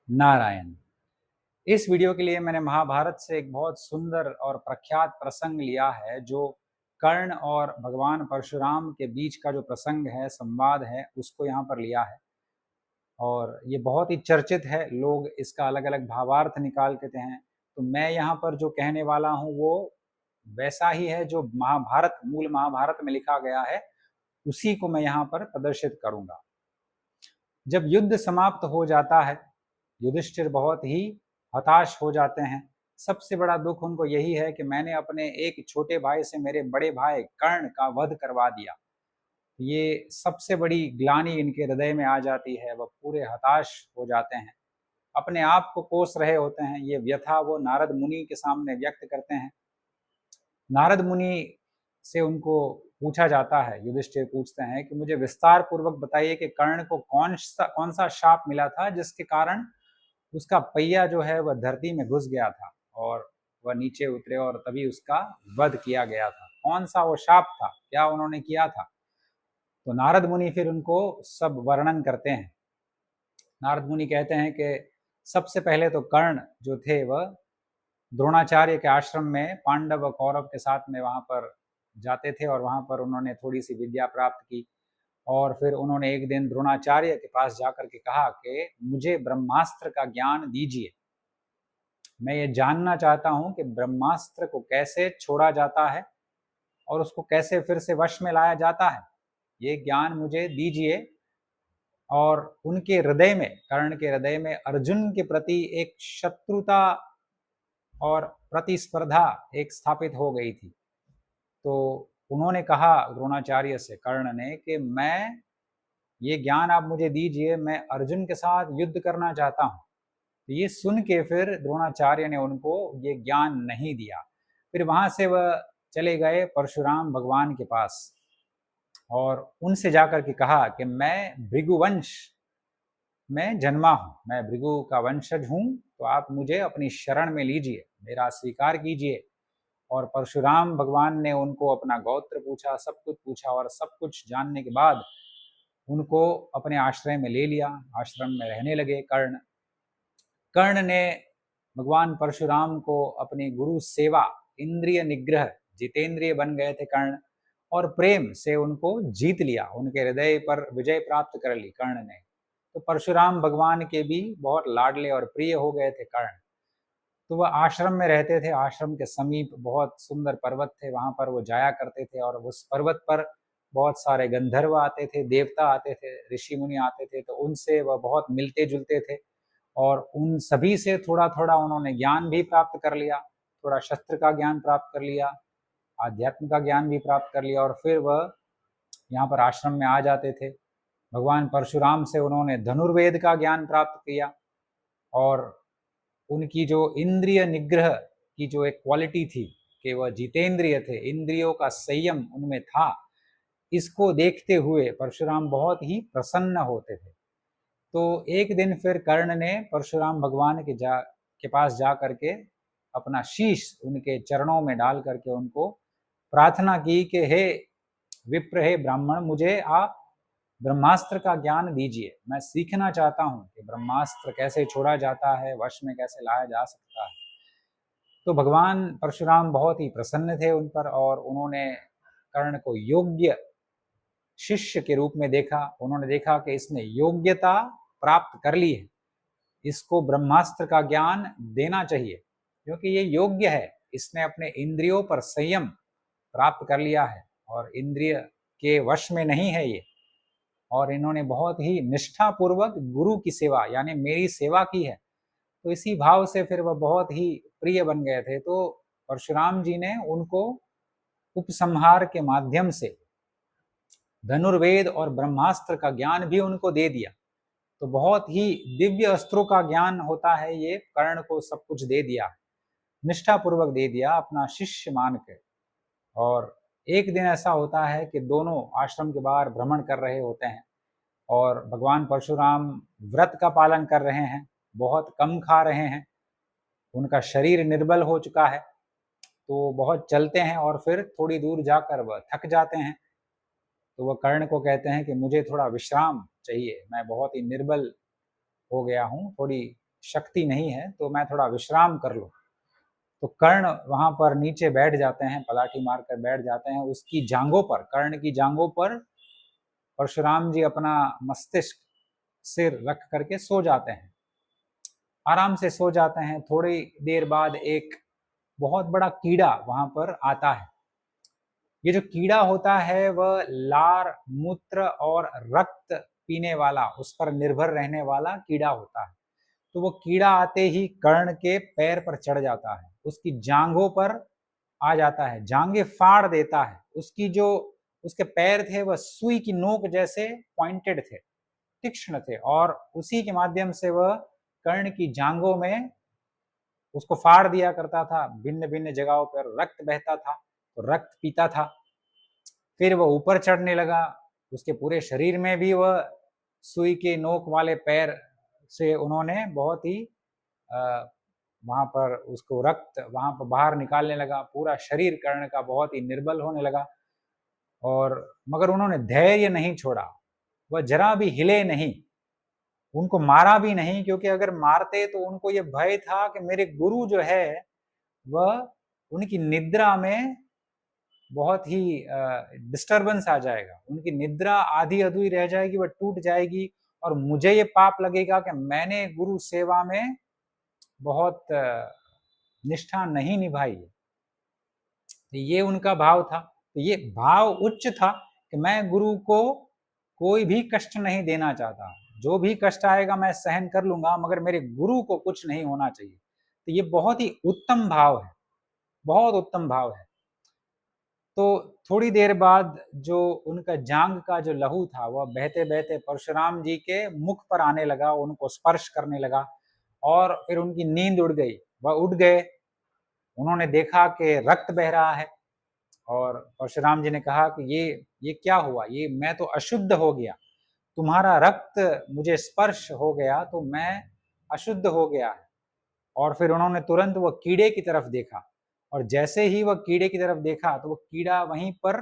नारायण। इस वीडियो के लिए मैंने महाभारत से एक बहुत सुंदर और प्रख्यात प्रसंग लिया है, जो कर्ण और भगवान परशुराम के बीच का जो प्रसंग है, संवाद है, उसको यहाँ पर लिया है। और ये बहुत ही चर्चित है, लोग इसका अलग अलग भावार्थ निकाल के हैं। तो मैं यहाँ पर जो कहने वाला हूँ वो वैसा ही है जो महाभारत, मूल महाभारत में लिखा गया है, उसी को मैं यहाँ पर प्रदर्शित करूंगा। जब युद्ध समाप्त हो जाता है, युधिष्ठिर बहुत ही हताश हो जाते हैं। सबसे बड़ा दुख उनको यही है कि मैंने अपने एक छोटे भाई से मेरे बड़े भाई कर्ण का वध करवा दिया। ये सबसे बड़ी ग्लानि इनके हृदय में आ जाती है, वह पूरे हताश हो जाते हैं, अपने आप को कोस रहे होते हैं। ये व्यथा वो नारद मुनि के सामने व्यक्त करते हैं। नारद मुनि से उनको पूछा जाता है, युधिष्ठिर पूछते हैं कि मुझे विस्तार पूर्वक बताइए कि कर्ण को कौन सा शाप मिला था जिसके कारण उसका पहिया जो है वह धरती में घुस गया था और वह नीचे उतरे और तभी उसका वध किया गया था। कौन सा वो शाप था, क्या उन्होंने किया था? तो नारद मुनि फिर उनको सब वर्णन करते हैं। नारद मुनि कहते हैं कि सबसे पहले तो कर्ण जो थे वह द्रोणाचार्य के आश्रम में पांडव और कौरव के साथ में वहां पर जाते थे और वहां पर उन्होंने थोड़ी सी विद्या प्राप्त की। और फिर उन्होंने एक दिन द्रोणाचार्य के पास जाकर के कहा कि मुझे ब्रह्मास्त्र का ज्ञान दीजिए, मैं ये जानना चाहता हूं कि ब्रह्मास्त्र को कैसे छोड़ा जाता है और उसको कैसे फिर से वश में लाया जाता है, ये ज्ञान मुझे दीजिए। और उनके हृदय में, कर्ण के हृदय में अर्जुन के प्रति एक शत्रुता और प्रतिस्पर्धा एक स्थापित हो गई थी। तो उन्होंने कहा द्रोणाचार्य से, कर्ण ने, कि मैं ये ज्ञान आप मुझे दीजिए, मैं अर्जुन के साथ युद्ध करना चाहता हूँ। तो ये सुन के फिर द्रोणाचार्य ने उनको ये ज्ञान नहीं दिया। फिर वहां से वह चले गए परशुराम भगवान के पास और उनसे जाकर के कहा कि मैं भृगुवंश में जन्मा हूँ, मैं भृगु का वंशज हूँ, तो आप मुझे अपनी शरण में लीजिए, मेरा स्वीकार कीजिए। और परशुराम भगवान ने उनको अपना गोत्र पूछा, सब कुछ पूछा और सब कुछ जानने के बाद उनको अपने आश्रय में ले लिया। आश्रम में रहने लगे कर्ण। कर्ण ने भगवान परशुराम को अपनी गुरु सेवा, इंद्रिय निग्रह, जितेंद्रिय बन गए थे कर्ण, और प्रेम से उनको जीत लिया, उनके हृदय पर विजय प्राप्त कर ली कर्ण ने। तो परशुराम भगवान के भी बहुत लाडले और प्रिय हो गए थे कर्ण। तो वह आश्रम में रहते थे, आश्रम के समीप बहुत सुंदर पर्वत थे, वहां पर वो जाया करते थे और उस पर्वत पर बहुत सारे गंधर्व आते थे, देवता आते थे, ऋषि मुनि आते थे, तो उनसे वह बहुत मिलते जुलते थे और उन सभी से थोड़ा थोड़ा उन्होंने ज्ञान भी प्राप्त कर लिया, थोड़ा शस्त्र का ज्ञान प्राप्त कर लिया, आध्यात्म का ज्ञान भी प्राप्त कर लिया। और फिर वह यहाँ पर आश्रम में आ जाते थे। भगवान परशुराम से उन्होंने धनुर्वेद का ज्ञान प्राप्त किया और उनकी जो इंद्रिय निग्रह की जो एक क्वालिटी थी कि वह जितेंद्रिय थे, इंद्रियों का संयम उनमें था, इसको देखते हुए परशुराम बहुत ही प्रसन्न होते थे। तो एक दिन फिर कर्ण ने परशुराम भगवान के पास जा करके अपना शीश उनके चरणों में डाल करके उनको प्रार्थना की कि हे विप्र, हे ब्राह्मण, मुझे आप ब्रह्मास्त्र का ज्ञान दीजिए, मैं सीखना चाहता हूँ कि ब्रह्मास्त्र कैसे छोड़ा जाता है, वश में कैसे लाया जा सकता है। तो भगवान परशुराम बहुत ही प्रसन्न थे उन पर और उन्होंने कर्ण को योग्य शिष्य के रूप में देखा। उन्होंने देखा कि इसने योग्यता प्राप्त कर ली है, इसको ब्रह्मास्त्र का ज्ञान देना चाहिए, क्योंकि ये योग्य है, इसने अपने इंद्रियों पर संयम प्राप्त कर लिया है और इंद्रिय के वश में नहीं है ये। और इन्होंने बहुत ही निष्ठापूर्वक गुरु की सेवा यानी मेरी सेवा की है। तो इसी भाव से फिर वह बहुत ही प्रिय बन गए थे। तो परशुराम जी ने उनको उपसंहार के माध्यम से धनुर्वेद और ब्रह्मास्त्र का ज्ञान भी उनको दे दिया। तो बहुत ही दिव्य अस्त्रों का ज्ञान होता है ये, कर्ण को सब कुछ दे दिया, निष्ठापूर्वक दे दिया, अपना शिष्य मान के। और एक दिन ऐसा होता है कि दोनों आश्रम के बाहर भ्रमण कर रहे होते हैं और भगवान परशुराम व्रत का पालन कर रहे हैं, बहुत कम खा रहे हैं, उनका शरीर निर्बल हो चुका है। तो बहुत चलते हैं और फिर थोड़ी दूर जाकर वह थक जाते हैं। तो वह कर्ण को कहते हैं कि मुझे थोड़ा विश्राम चाहिए, मैं बहुत ही निर्बल हो गया हूँ, थोड़ी शक्ति नहीं है, तो मैं थोड़ा विश्राम कर लूँ। तो कर्ण वहाँ पर नीचे बैठ जाते हैं, पलाठी मारकर बैठ जाते हैं। उसकी जांघों पर, कर्ण की जांघों पर परशुराम जी अपना मस्तिष्क, सिर रख करके सो जाते हैं, आराम से सो जाते हैं। थोड़ी देर बाद एक बहुत बड़ा कीड़ा वहाँ पर आता है। ये जो कीड़ा होता है वह लार, मूत्र और रक्त पीने वाला, उस पर निर्भर रहने वाला कीड़ा होता है। तो वो कीड़ा आते ही कर्ण के पैर पर चढ़ जाता है, उसकी जांघों पर आ जाता है, जांघें फाड़ देता है। उसकी जो उसके पैर थे वह सुई की नोक जैसे पॉइंटेड थे, तीक्ष्ण थे, और उसी के माध्यम से वह कर्ण की जांघों में उसको फाड़ दिया करता था। भिन्न भिन्न जगहों पर रक्त बहता था, तो रक्त पीता था। फिर वह ऊपर चढ़ने लगा, उसके पूरे शरीर में भी वह सुई के नोक वाले पैर से उन्होंने बहुत ही वहाँ पर उसको रक्त वहाँ पर बाहर निकालने लगा। पूरा शरीर कर्ण का बहुत ही निर्बल होने लगा, और मगर उन्होंने धैर्य नहीं छोड़ा, वह जरा भी हिले नहीं, उनको मारा भी नहीं, क्योंकि अगर मारते तो उनको ये भय था कि मेरे गुरु जो है वह उनकी निद्रा में बहुत ही डिस्टर्बेंस आ जाएगा, उनकी निद्रा आधी अधूरी रह जाएगी, वह टूट जाएगी, और मुझे ये पाप लगेगा कि मैंने गुरु सेवा में बहुत निष्ठा नहीं निभाई। तो ये उनका भाव था। तो ये भाव उच्च था कि मैं गुरु को कोई भी कष्ट नहीं देना चाहता, जो भी कष्ट आएगा मैं सहन कर लूंगा, मगर मेरे गुरु को कुछ नहीं होना चाहिए। तो ये बहुत ही उत्तम भाव है, बहुत उत्तम भाव है। तो थोड़ी देर बाद जो उनका जांग का जो लहू था वह बहते बहते परशुराम जी के मुख पर आने लगा, उनको स्पर्श करने लगा, और फिर उनकी नींद उड़ गई। वह उठ गए, उन्होंने देखा कि रक्त बह रहा है, और परशुराम जी ने कहा कि ये क्या हुआ, ये मैं तो अशुद्ध हो गया, तुम्हारा रक्त मुझे स्पर्श हो गया तो मैं अशुद्ध हो गया है। और फिर उन्होंने तुरंत वो कीड़े की तरफ देखा, और जैसे ही वह कीड़े की तरफ देखा तो वो कीड़ा वहीं पर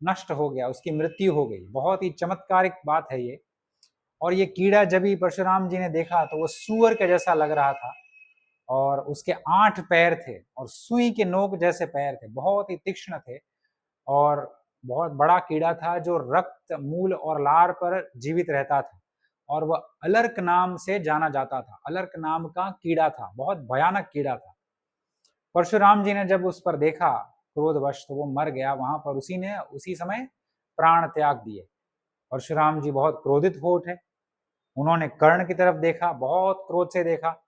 नष्ट हो गया, उसकी मृत्यु हो गई। बहुत ही चमत्कारिक बात है ये। और ये कीड़ा जब ही परशुराम जी ने देखा तो वो सूअर के जैसा लग रहा था, और उसके 8 पैर थे, और सुई के नोक जैसे पैर थे, बहुत ही तीक्ष्ण थे, और बहुत बड़ा कीड़ा था जो रक्त, मूल और लार पर जीवित रहता था, और वह अलर्क नाम से जाना जाता था। अलर्क नाम का कीड़ा था, बहुत भयानक कीड़ा था। परशुराम जी ने जब उस पर देखा क्रोधवश, तो वो मर गया वहां पर, उसी ने उसी समय प्राण त्याग दिए। परशुराम जी बहुत क्रोधित हो उठे, उन्होंने कर्ण की तरफ देखा, बहुत क्रोध से देखा,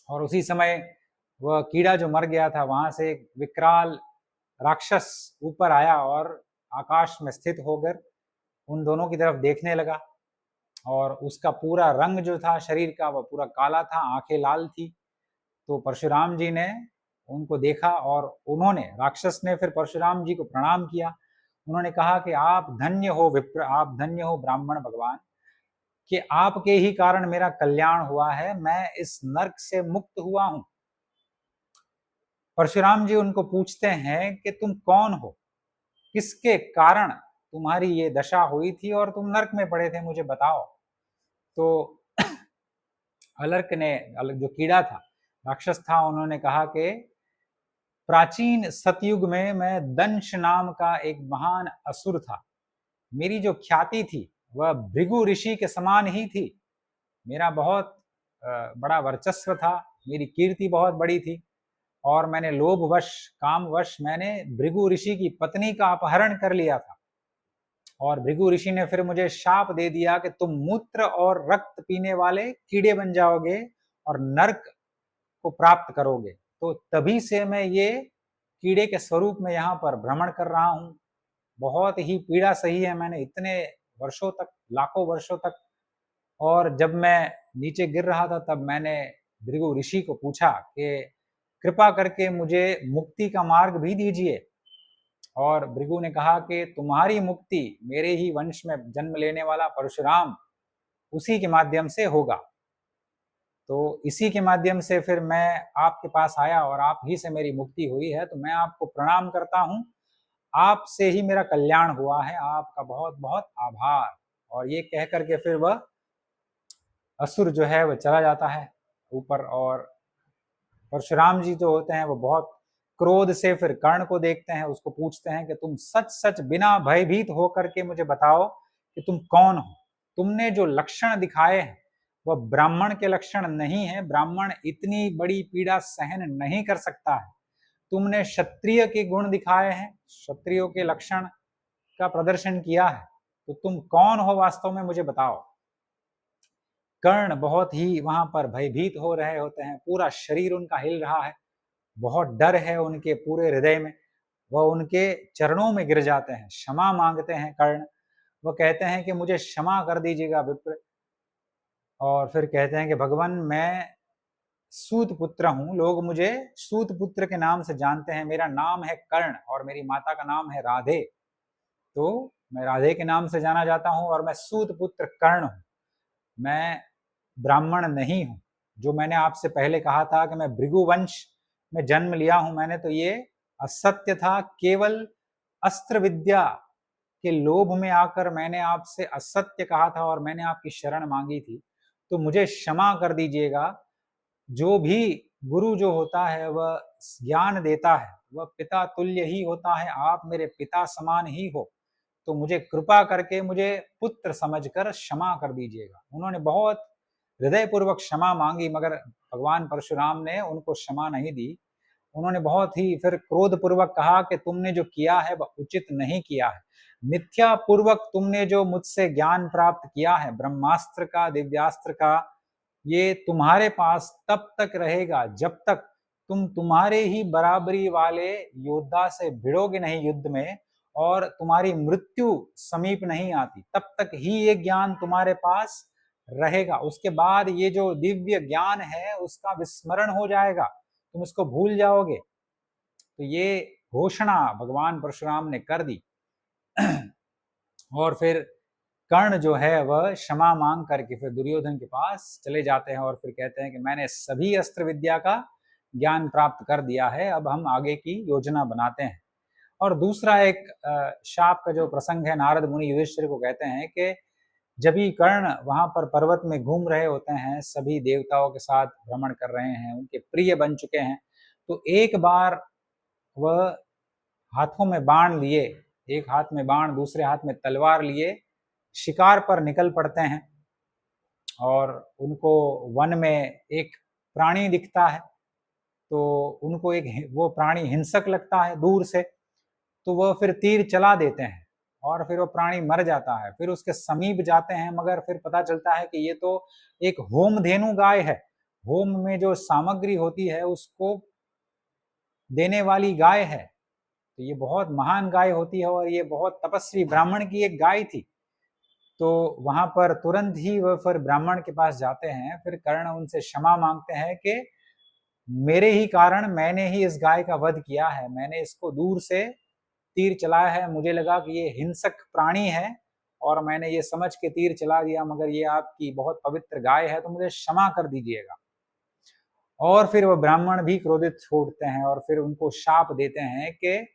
और उसी समय वह कीड़ा जो मर गया था वहां से एक विकराल राक्षस ऊपर आया और आकाश में स्थित होकर उन दोनों की तरफ देखने लगा, और उसका पूरा रंग जो था शरीर का वह पूरा काला था, आंखें लाल थी। तो परशुराम जी ने उनको देखा, और उन्होंने, राक्षस ने फिर परशुराम जी को प्रणाम किया। उन्होंने कहा कि आप धन्य हो विप्र, आप धन्य हो ब्राह्मण भगवान, कि आपके ही कारण मेरा कल्याण हुआ है, मैं इस नर्क से मुक्त हुआ हूं। परशुराम जी उनको पूछते हैं कि तुम कौन हो, किसके कारण तुम्हारी ये दशा हुई थी और तुम नर्क में पड़े थे, मुझे बताओ। तो अलर्क ने, जो कीड़ा था, राक्षस था, उन्होंने कहा कि प्राचीन सतयुग में मैं दंश नाम का एक महान असुर था। मेरी जो ख्याति थी वह भृगु ऋषि के समान ही थी। मेरा बहुत बड़ा वर्चस्व था, मेरी कीर्ति बहुत बड़ी थी, और मैंने लोभवश, कामवश मैंने भृगु ऋषि की पत्नी का अपहरण कर लिया था। और भृगु ऋषि ने फिर मुझे शाप दे दिया कि तुम मूत्र और रक्त पीने वाले कीड़े बन जाओगे और नर्क को प्राप्त करोगे। तो तभी से मैं ये कीड़े के स्वरूप में यहाँ पर भ्रमण कर रहा हूँ। बहुत ही पीड़ा सही है मैंने इतने वर्षों तक, लाखों वर्षों तक। और जब मैं नीचे गिर रहा था तब मैंने भृगु ऋषि को पूछा कि कृपा करके मुझे मुक्ति का मार्ग भी दीजिए। और भृगु ने कहा कि तुम्हारी मुक्ति मेरे ही वंश में जन्म लेने वाला परशुराम, उसी के माध्यम से होगा। तो इसी के माध्यम से फिर मैं आपके पास आया, और आप ही से मेरी मुक्ति हुई है, तो मैं आपको प्रणाम करता हूँ। आपसे ही मेरा कल्याण हुआ है, आपका बहुत बहुत आभार। और ये कह करके फिर वह असुर जो है वह चला जाता है ऊपर, और परशुराम जी जो होते हैं वो बहुत क्रोध से फिर कर्ण को देखते हैं, उसको पूछते हैं कि तुम सच सच बिना भयभीत होकर के मुझे बताओ कि तुम कौन हो। तुमने जो लक्षण दिखाए हैं वह ब्राह्मण के लक्षण नहीं है, ब्राह्मण इतनी बड़ी पीड़ा सहन नहीं कर सकता है। तुमने क्षत्रिय के गुण दिखाए हैं, क्षत्रियों के लक्षण का प्रदर्शन किया है, तो तुम कौन हो वास्तव में मुझे बताओ। कर्ण बहुत ही वहां पर भयभीत हो रहे होते हैं, पूरा शरीर उनका हिल रहा है, बहुत डर है उनके पूरे हृदय में। वह उनके चरणों में गिर जाते हैं, क्षमा मांगते हैं कर्ण। वह कहते हैं कि मुझे क्षमा कर दीजिएगा विप्र, और फिर कहते हैं कि भगवान मैं सूत पुत्र हूँ, लोग मुझे सूत पुत्र के नाम से जानते हैं, मेरा नाम है कर्ण और मेरी माता का नाम है राधे, तो मैं राधे के नाम से जाना जाता हूँ और मैं सूत पुत्र कर्ण हूँ, मैं ब्राह्मण नहीं हूँ। जो मैंने आपसे पहले कहा था कि मैं भृगुवंश में जन्म लिया हूँ मैंने, तो ये असत्य था, केवल अस्त्र विद्या के लोभ में आकर मैंने आपसे असत्य कहा था और मैंने आपकी शरण मांगी थी, तो मुझे क्षमा कर दीजिएगा। जो भी गुरु जो होता है वह ज्ञान देता है, वह पिता तुल्य ही होता है, आप मेरे पिता समान ही हो, तो मुझे कृपा करके मुझे पुत्र समझकर क्षमा कर दीजिएगा। उन्होंने बहुत हृदयपूर्वक क्षमा मांगी, मगर भगवान परशुराम ने उनको क्षमा नहीं दी। उन्होंने बहुत ही फिर क्रोधपूर्वक कहा कि तुमने जो किया है वह उचित नहीं किया है, मिथ्या पूर्वक तुमने जो मुझसे ज्ञान प्राप्त किया है ब्रह्मास्त्र का, दिव्यास्त्र का, ये तुम्हारे पास तब तक रहेगा जब तक तुम तुम्हारे ही बराबरी वाले योद्धा से भिड़ोगे नहीं युद्ध में, और तुम्हारी मृत्यु समीप नहीं आती, तब तक ही ये ज्ञान तुम्हारे पास रहेगा। उसके बाद ये जो दिव्य ज्ञान है उसका विस्मरण हो जाएगा, तुम इसको भूल जाओगे। तो ये घोषणा भगवान परशुराम ने कर दी। और फिर कर्ण जो है वह क्षमा मांग करके फिर दुर्योधन के पास चले जाते हैं और फिर कहते हैं कि मैंने सभी अस्त्र विद्या का ज्ञान प्राप्त कर दिया है, अब हम आगे की योजना बनाते हैं। और दूसरा एक शाप का जो प्रसंग है, नारद मुनि युधिष्ठिर को कहते हैं कि जब ही कर्ण वहां पर पर्वत में घूम रहे होते हैं, सभी देवताओं के साथ भ्रमण कर रहे हैं, उनके प्रिय बन चुके हैं, तो एक बार वह हाथों में बाण लिए, एक हाथ में बाण दूसरे हाथ में तलवार लिए शिकार पर निकल पड़ते हैं। और उनको वन में एक प्राणी दिखता है, तो उनको एक वो प्राणी हिंसक लगता है दूर से, तो वह फिर तीर चला देते हैं और फिर वो प्राणी मर जाता है। फिर उसके समीप जाते हैं, मगर फिर पता चलता है कि ये तो एक होमधेनु गाय है, होम में जो सामग्री होती है उसको देने वाली गाय है, तो ये बहुत महान गाय होती है और ये बहुत तपस्वी ब्राह्मण की एक गाय थी। तो वहां पर तुरंत ही वह फिर ब्राह्मण के पास जाते हैं, फिर कर्ण उनसे क्षमा मांगते हैं कि मेरे ही कारण मैंने ही इस गाय का वध किया है, मैंने इसको दूर से तीर चलाया है, मुझे लगा कि ये हिंसक प्राणी है और मैंने ये समझ के तीर चला दिया, मगर ये आपकी बहुत पवित्र गाय है, तो मुझे क्षमा कर दीजिएगा। और फिर वह ब्राह्मण भी क्रोधित छोड़ते हैं और फिर उनको शाप देते हैं कि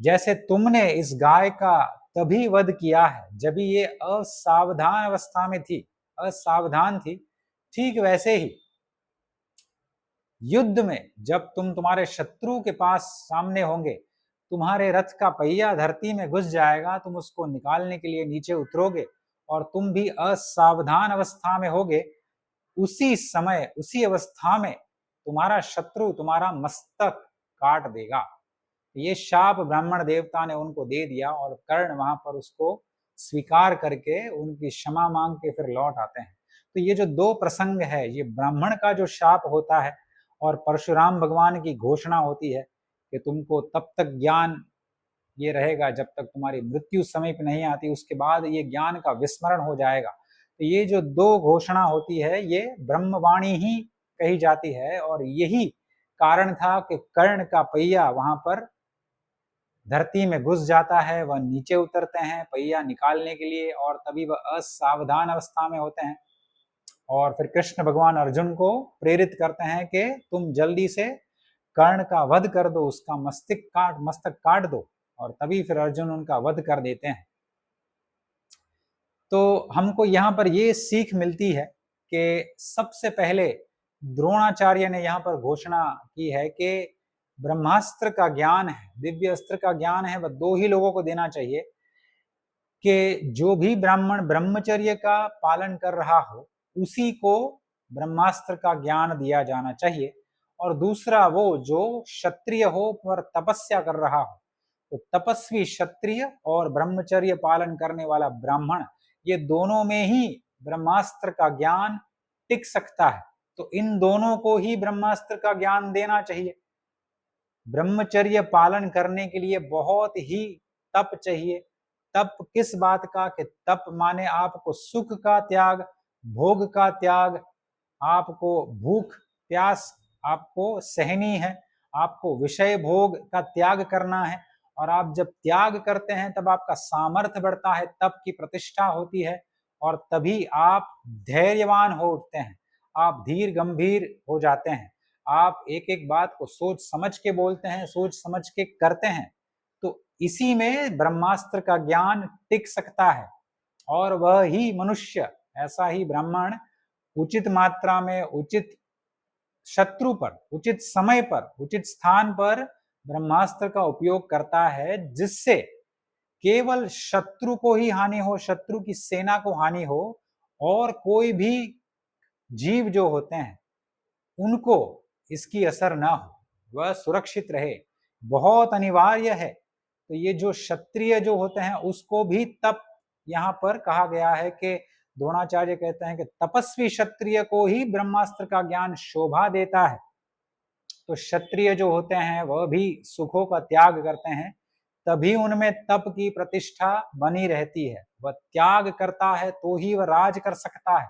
जैसे तुमने इस गाय का तभी वध किया है जब ये असावधान अवस्था में थी, असावधान थी, ठीक वैसे ही युद्ध में जब तुम तुम्हारे शत्रु के पास सामने होंगे, तुम्हारे रथ का पहिया धरती में घुस जाएगा, तुम उसको निकालने के लिए नीचे उतरोगे और तुम भी असावधान अवस्था में होगे, उसी समय उसी अवस्था में तुम्हारा शत्रु तुम्हारा मस्तक काट देगा। ये शाप ब्राह्मण देवता ने उनको दे दिया और कर्ण वहां पर उसको स्वीकार करके उनकी क्षमा मांग के फिर लौट आते हैं। तो ये जो दो प्रसंग है, ये ब्राह्मण का जो शाप होता है और परशुराम भगवान की घोषणा होती है कि तुमको तब तक ज्ञान ये रहेगा जब तक तुम्हारी मृत्यु समीप नहीं आती, उसके बाद ये ज्ञान का विस्मरण हो जाएगा। तो ये जो दो घोषणा होती है ये ब्रह्मवाणी ही कही जाती है, और यही कारण था कि कर्ण का पहिया वहां पर धरती में घुस जाता है, वह नीचे उतरते हैं पहिया निकालने के लिए और तभी वह असावधान अवस्था में होते हैं। और फिर कृष्ण भगवान अर्जुन को प्रेरित करते हैं कि तुम जल्दी से कर्ण का वध कर दो, उसका मस्तक काट दो, और तभी फिर अर्जुन उनका वध कर देते हैं। तो हमको यहाँ पर ये सीख मिलती है कि सबसे पहले द्रोणाचार्य ने यहाँ पर घोषणा की है कि ब्रह्मास्त्र का ज्ञान है, दिव्य अस्त्र का ज्ञान है, वह 2 ही लोगों को देना चाहिए कि जो भी ब्राह्मण ब्रह्मचर्य का पालन कर रहा हो, उसी को ब्रह्मास्त्र का ज्ञान दिया जाना चाहिए। और दूसरा वो जो क्षत्रिय हो पर तपस्या कर रहा हो, तो तपस्वी क्षत्रिय और ब्रह्मचर्य पालन करने वाला ब्राह्मण, ये दोनों में ही ब्रह्मास्त्र का ज्ञान टिक सकता है। तो इन दोनों को ही ब्रह्मास्त्र का ज्ञान देना चाहिए। ब्रह्मचर्य पालन करने के लिए बहुत ही तप चाहिए। तप किस बात का? कि तप माने आपको सुख का त्याग, भोग का त्याग, आपको भूख प्यास आपको सहनी है, आपको विषय भोग का त्याग करना है। और आप जब त्याग करते हैं तब आपका सामर्थ्य बढ़ता है, तप की प्रतिष्ठा होती है, और तभी आप धैर्यवान हो उठते हैं, आप धीर गंभीर हो जाते हैं, आप एक एक बात को सोच समझ के बोलते हैं, सोच समझ के करते हैं। तो इसी में ब्रह्मास्त्र का ज्ञान टिक सकता है। और वह ही मनुष्य, ऐसा ही ब्राह्मण उचित मात्रा में, उचित शत्रु पर, उचित समय पर, उचित स्थान पर ब्रह्मास्त्र का उपयोग करता है, जिससे केवल शत्रु को ही हानि हो, शत्रु की सेना को हानि हो, और कोई भी जीव जो होते हैं उनको इसकी असर ना हो, वह सुरक्षित रहे, बहुत अनिवार्य है। तो ये जो क्षत्रिय जो होते हैं उसको भी तप यहाँ पर कहा गया है कि द्रोणाचार्य कहते हैं कि तपस्वी क्षत्रिय को ही ब्रह्मास्त्र का ज्ञान शोभा देता है। तो क्षत्रिय जो होते हैं वह भी सुखों का त्याग करते हैं, तभी उनमें तप की प्रतिष्ठा बनी रहती है। वह त्याग करता है तो ही वह राज कर सकता है,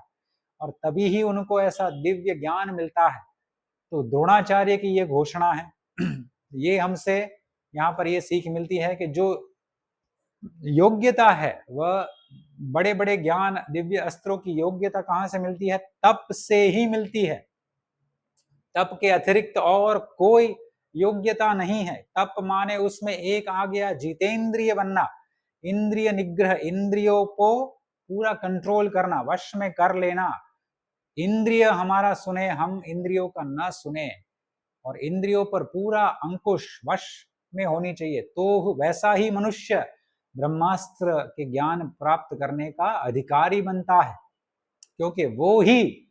और तभी ही उनको ऐसा दिव्य ज्ञान मिलता है। तो द्रोणाचार्य की ये घोषणा है। ये हमसे यहाँ पर ये सीख मिलती है कि जो योग्यता है वह बड़े बड़े ज्ञान, दिव्य अस्त्रों की योग्यता कहाँ से मिलती है? तप से ही मिलती है। तप के अतिरिक्त और कोई योग्यता नहीं है। तप माने उसमें एक आ गया जितेंद्रिय बनना, इंद्रिय निग्रह, इंद्रियों को पूरा कंट्रोल करना, वश में कर लेना। इंद्रिय हमारा सुने, हम इंद्रियों का न सुने, और इंद्रियों पर पूरा अंकुश वश में होनी चाहिए। तो वैसा ही मनुष्य ब्रह्मास्त्र के ज्ञान प्राप्त करने का अधिकारी बनता है, क्योंकि वो ही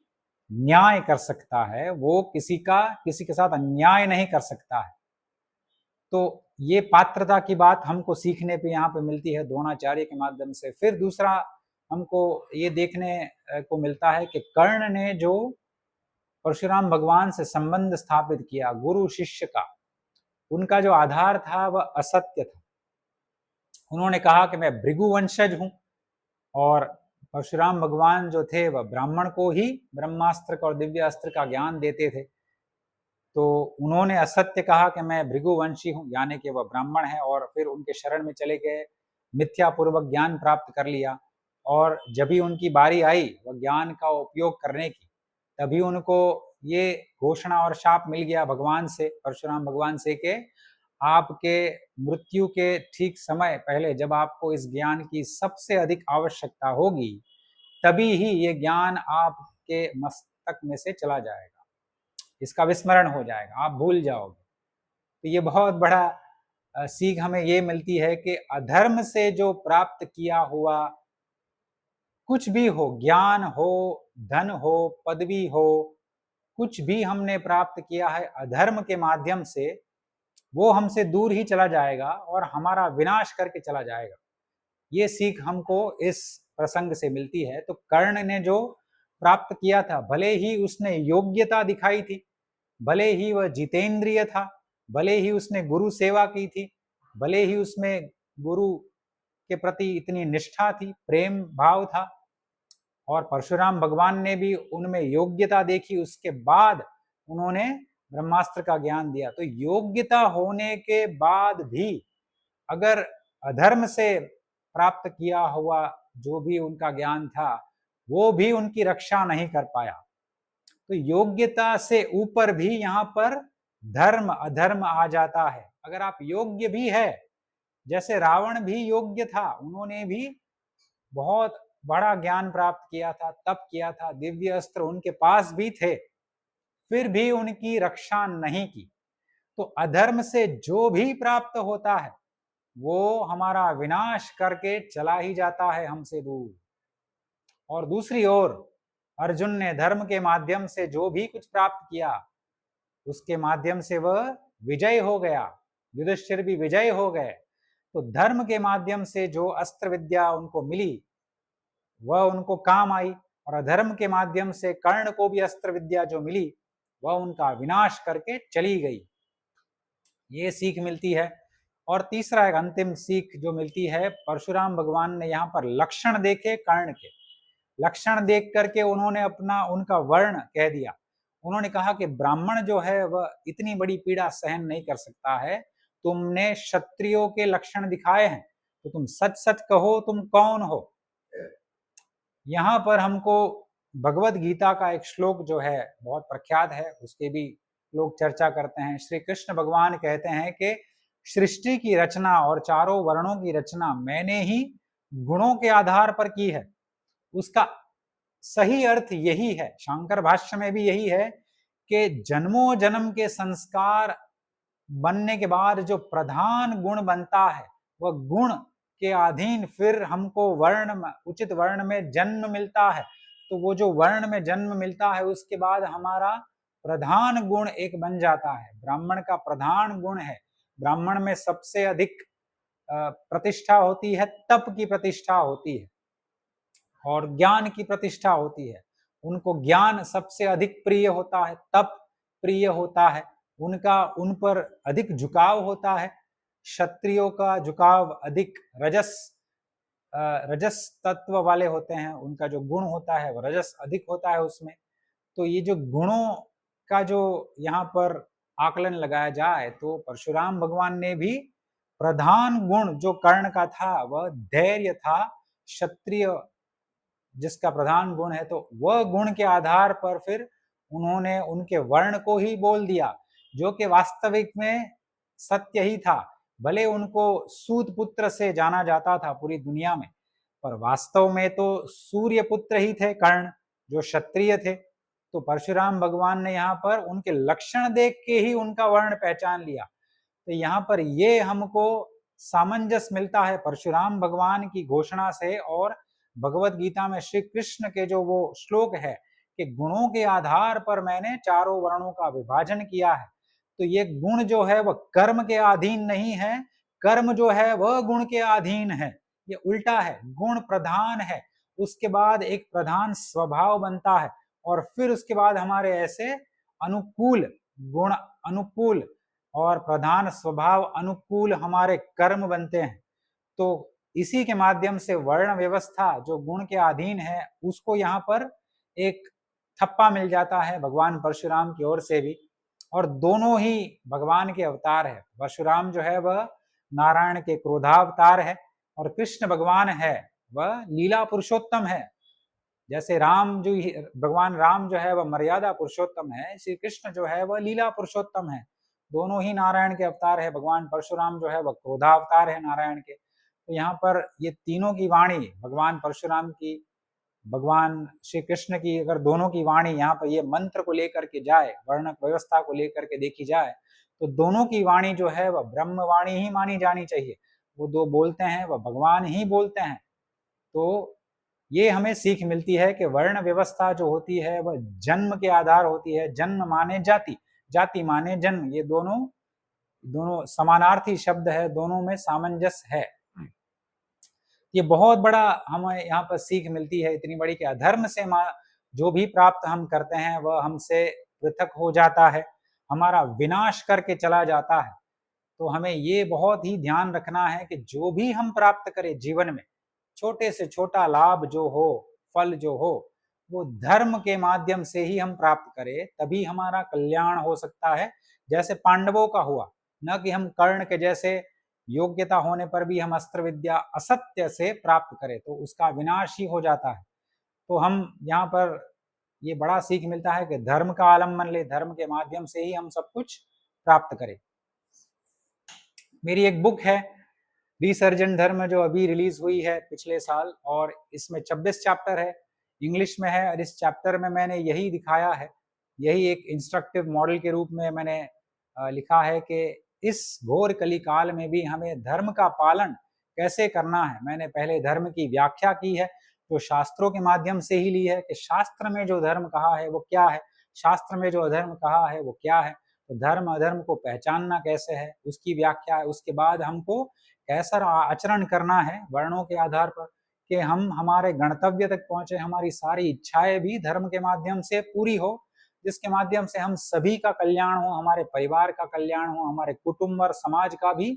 न्याय कर सकता है, वो किसी के साथ अन्याय नहीं कर सकता है। तो ये पात्रता की बात हमको सीखने पे यहाँ पे मिलती है द्रोणाचार्य के माध्यम से। फिर दूसरा हमको ये देखने को मिलता है कि कर्ण ने जो परशुराम भगवान से संबंध स्थापित किया गुरु शिष्य का, उनका जो आधार था वह असत्य था। उन्होंने कहा कि मैं भृगु वंशज हूं, और परशुराम भगवान जो थे वह ब्राह्मण को ही ब्रह्मास्त्र और दिव्य अस्त्र का ज्ञान देते थे। तो उन्होंने असत्य कहा कि मैं भृगुवंशी हूं, यानी कि वह ब्राह्मण है, और फिर उनके शरण में चले गए, मिथ्यापूर्वक ज्ञान प्राप्त कर लिया। और जब भी उनकी बारी आई वह ज्ञान का उपयोग करने की, तभी उनको ये घोषणा और शाप मिल गया भगवान से, परशुराम भगवान से, कि आपके मृत्यु के ठीक समय पहले, जब आपको इस ज्ञान की सबसे अधिक आवश्यकता होगी, तभी ही ये ज्ञान आपके मस्तक में से चला जाएगा, इसका विस्मरण हो जाएगा, आप भूल जाओगे। तो ये बहुत बड़ा सीख हमें ये मिलती है कि अधर्म से जो प्राप्त किया हुआ कुछ भी हो, ज्ञान हो, धन हो, पदवी हो, कुछ भी हमने प्राप्त किया है अधर्म के माध्यम से, वो हमसे दूर ही चला जाएगा और हमारा विनाश करके चला जाएगा। ये सीख हमको इस प्रसंग से मिलती है। तो कर्ण ने जो प्राप्त किया था, भले ही उसने योग्यता दिखाई थी, भले ही वह जितेंद्रिय था, भले ही उसने गुरु सेवा की थी, भले ही उसमें गुरु के प्रति इतनी निष्ठा थी, प्रेम भाव था, और परशुराम भगवान ने भी उनमें योग्यता देखी, उसके बाद उन्होंने ब्रह्मास्त्र का ज्ञान दिया। तो योग्यता होने के बाद भी अगर अधर्म से प्राप्त किया हुआ जो भी उनका ज्ञान था, वो भी उनकी रक्षा नहीं कर पाया। तो योग्यता से ऊपर भी यहाँ पर धर्म अधर्म आ जाता है। अगर आप योग्य भी है, जैसे रावण भी योग्य था, उन्होंने भी बहुत बड़ा ज्ञान प्राप्त किया था, तप किया था, दिव्य अस्त्र उनके पास भी थे, फिर भी उनकी रक्षा नहीं की। तो अधर्म से जो भी प्राप्त होता है वो हमारा विनाश करके चला ही जाता है हमसे दूर। और दूसरी ओर अर्जुन ने धर्म के माध्यम से जो भी कुछ प्राप्त किया उसके माध्यम से वह विजय हो गया, युधिष्ठिर भी विजय हो गए। तो धर्म के माध्यम से जो अस्त्र विद्या उनको मिली वह उनको काम आई, और अधर्म के माध्यम से कर्ण को भी अस्त्र विद्या जो मिली वह उनका विनाश करके चली गई। ये सीख मिलती है। और तीसरा एक अंतिम सीख जो मिलती है, परशुराम भगवान ने यहाँ पर लक्षण देखे कर्ण के, लक्षण देख करके उन्होंने अपना उनका वर्ण कह दिया। उन्होंने कहा कि ब्राह्मण जो है वह इतनी बड़ी पीड़ा सहन नहीं कर सकता है, तुमने क्षत्रियों के लक्षण दिखाए हैं तो तुम सच सच कहो तुम कौन हो। यहाँ पर हमको भगवत गीता का एक श्लोक जो है बहुत प्रख्यात है, उसके भी लोग चर्चा करते हैं। श्री कृष्ण भगवान कहते हैं कि सृष्टि की रचना और चारों वर्णों की रचना मैंने ही गुणों के आधार पर की है। उसका सही अर्थ यही है, शांकर भाष्य में भी यही है कि जन्मों जन्म के संस्कार बनने के बाद जो प्रधान गुण बनता है वह गुण के अधीन फिर हमको वर्ण, उचित वर्ण में जन्म मिलता है। तो वो जो वर्ण में जन्म मिलता है उसके बाद हमारा प्रधान गुण एक बन जाता है। ब्राह्मण का प्रधान गुण है, ब्राह्मण में सबसे अधिक प्रतिष्ठा होती है, तप की प्रतिष्ठा होती है और ज्ञान की प्रतिष्ठा होती है। उनको ज्ञान सबसे अधिक प्रिय होता है, तप प्रिय होता है, उनका उन पर अधिक झुकाव होता है। क्षत्रियों का झुकाव अधिक रजस तत्व वाले होते हैं, उनका जो गुण होता है वो रजस अधिक होता है उसमें। तो ये जो गुणों का जो यहाँ पर आकलन लगाया जाए तो परशुराम भगवान ने भी प्रधान गुण जो कर्ण का था वह धैर्य था, क्षत्रिय जिसका प्रधान गुण है, तो वह गुण के आधार पर फिर उन्होंने उनके वर्ण को ही बोल दिया, जो कि वास्तविक में सत्य ही था। भले उनको सूत पुत्र से जाना जाता था पूरी दुनिया में, पर वास्तव में तो सूर्य पुत्र ही थे कर्ण, जो क्षत्रिय थे। तो परशुराम भगवान ने यहाँ पर उनके लक्षण देख के ही उनका वर्ण पहचान लिया। तो यहाँ पर ये हमको सामंजस्य मिलता है परशुराम भगवान की घोषणा से और भगवत गीता में श्री कृष्ण के जो वो श्लोक है कि गुणों के आधार पर मैंने चारों वर्णों का विभाजन किया है। तो ये गुण जो है वह कर्म के अधीन नहीं है, कर्म जो है वह गुण के अधीन है। ये उल्टा है, गुण प्रधान है, उसके बाद एक प्रधान स्वभाव बनता है और फिर उसके बाद हमारे ऐसे अनुकूल गुण, अनुकूल और प्रधान स्वभाव अनुकूल हमारे कर्म बनते हैं। तो इसी के माध्यम से वर्ण व्यवस्था जो गुण के अधीन है उसको यहाँ पर एक थप्पा मिल जाता है भगवान परशुराम की ओर से भी। और दोनों ही भगवान के अवतार है। परशुराम जो है वह नारायण के क्रोधावतार है और कृष्ण भगवान है वह लीला पुरुषोत्तम है। जैसे राम जो भगवान राम जो है वह मर्यादा पुरुषोत्तम है, श्री कृष्ण जो है वह लीला पुरुषोत्तम है। दोनों ही नारायण के अवतार है। भगवान परशुराम जो है वह क्रोधावतार है नारायण के। तो यहाँ पर ये तीनों की वाणी, भगवान परशुराम की, भगवान श्री कृष्ण की, अगर दोनों की वाणी यहाँ पर ये मंत्र को लेकर के जाए, वर्णक व्यवस्था को लेकर के देखी जाए, तो दोनों की वाणी जो है वह ब्रह्म वाणी ही मानी जानी चाहिए। वो दो बोलते हैं वह भगवान ही बोलते हैं। तो ये हमें सीख मिलती है कि वर्ण व्यवस्था जो होती है वह जन्म के आधार होती है। जन्म माने जाति, जाति माने जन्म, ये दोनों दोनों समानार्थी शब्द है, दोनों में सामंजस्य है। ये बहुत बड़ा हमें यहाँ पर सीख मिलती है, इतनी बड़ी कि अधर्म से जो भी प्राप्त हम करते हैं वह हमसे पृथक हो जाता है, हमारा विनाश करके चला जाता है। तो हमें ये बहुत ही ध्यान रखना है कि जो भी हम प्राप्त करें जीवन में, छोटे से छोटा लाभ जो हो, फल जो हो, वो धर्म के माध्यम से ही हम प्राप्त करें, तभी हमारा कल्याण हो सकता है। जैसे पांडवों का हुआ, न कि हम कर्ण के जैसे योग्यता होने पर भी हम अस्त्र विद्या असत्य से प्राप्त करें तो उसका विनाश ही हो जाता है। तो हम यहाँ पर ये बड़ा सीख मिलता है कि धर्म का आलम्बन ले, धर्म के माध्यम से ही हम सब कुछ प्राप्त करें। मेरी एक बुक है रिसर्जेंट धर्म जो अभी रिलीज हुई है पिछले साल, और इसमें 26 चैप्टर है, इंग्लिश में है। और इस चैप्टर में मैंने यही दिखाया है, यही एक इंस्ट्रक्टिव मॉडल के रूप में मैंने लिखा है कि इस घोर कली काल में भी हमें धर्म का पालन कैसे करना है। मैंने पहले धर्म की व्याख्या की है, जो शास्त्रों के माध्यम से ही ली है कि शास्त्र में जो धर्म कहा है वो क्या है, शास्त्र में जो अधर्म कहा है वो क्या है। तो धर्म अधर्म को पहचानना कैसे है, उसकी व्याख्या है। उसके बाद हमको कैसा आचरण करना है वर्णों के आधार पर, कि हम हमारे गंतव्य तक पहुंचे, हमारी सारी इच्छाएं भी धर्म के माध्यम से पूरी हो, जिसके माध्यम से हम सभी का कल्याण हो, हमारे परिवार का कल्याण हो, हमारे कुटुंब और समाज का भी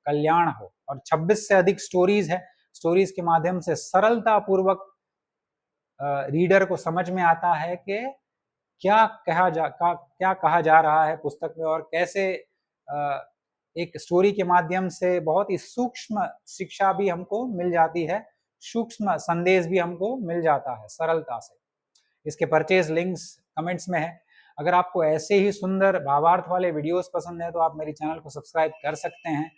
कल्याण हो। और 26 से अधिक स्टोरीज है, स्टोरीज के माध्यम से सरलता पूर्वक रीडर को समझ में आता है कि क्या कहा जा रहा है पुस्तक में, और कैसे एक स्टोरी के माध्यम से बहुत ही सूक्ष्म शिक्षा भी हमको मिल जाती है, सूक्ष्म संदेश भी हमको मिल जाता है सरलता से। इसके परचेज लिंक्स कमेंट्स में है। अगर आपको ऐसे ही सुंदर भावार्थ वाले वीडियोस पसंद है तो आप मेरी चैनल को सब्सक्राइब कर सकते हैं।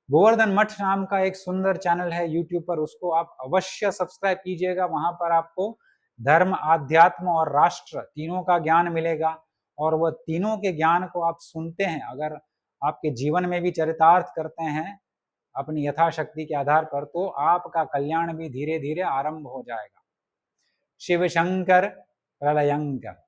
गोवर्धन मठ नाम का एक सुंदर चैनल है यूट्यूब पर, उसको आप अवश्य सब्सक्राइब कीजिएगा। वहां पर आपको धर्म, आध्यात्म और राष्ट्र तीनों का ज्ञान मिलेगा, और वह तीनों के ज्ञान को आप सुनते हैं, अगर आपके जीवन में भी चरितार्थ करते हैं अपनी यथाशक्ति के आधार पर, तो आपका कल्याण भी धीरे धीरे आरंभ हो जाएगा। शिव शंकर प्रलयंकर।